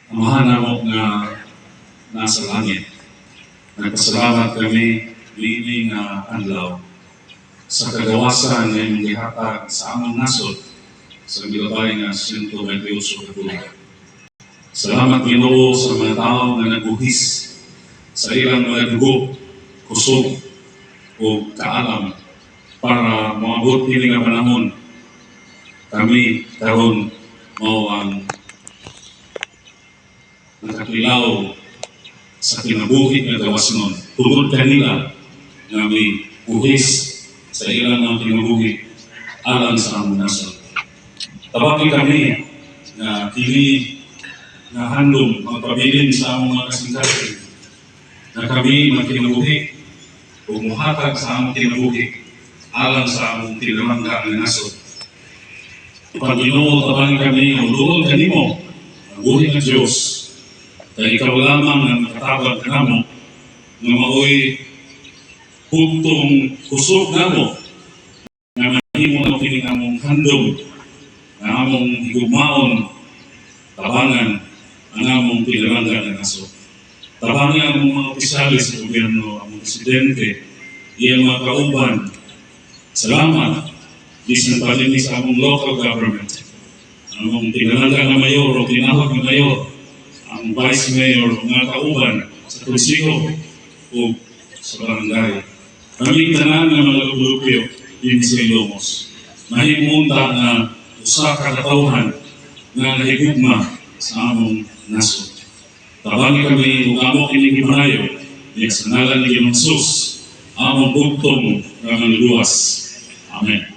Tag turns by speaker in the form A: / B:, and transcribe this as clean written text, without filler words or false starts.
A: Amahan namo nga nasa langit. Nagpasalamat kami lining adlaw sa kagawasan nga imong gihatag sa among nasod sa milabay nga 128 ka tuig. Salamat Ginoo sa mga tao nga nagbuhis sa ilang mga dugo, kusog o kaalam para moabot kini nga panahon. Kami karon mao ang nakakilaw sa kinabuhi nga gawasnon. Tungod kanila nga may buhis sa ilang mga kinabuhi alang sa among nasod. Tabaki kami na kini na handom magpabilin sa among mga kasingkasing na kami magkinabuhi o muhatag sa among kinabuhi alang sa among tinamangga nga nasod. Pag-Ginoo, tabangan kami ang luod kanimo ang buhi nga Diyos. Kaya ikaw lamang ang nakatabang ka namo nga maoy hugtong kusog namo nga mahimo na kining among handom nga among higugmaon tabangan ang among pinalanggan nga nasod. Tabangan ang mga opisyalis sa gobyerno, ang presidente, iyang mga kauban. Salamat bisan pa din sa among local government, ang among pinalanggan nga mayor o tinawag nga mayor, ang vice mayor o mga kauban sa konseho o sa barangay. Kaming tanan nga mga lupyo din sa Ilongos. Mahimunta na usa ka katawhan nga nahigugma sa among nasod. Tabangi kami ug amo kini gimayo sa ngalan ni Ginoo Jesus among bugtong nga luwas. Amen.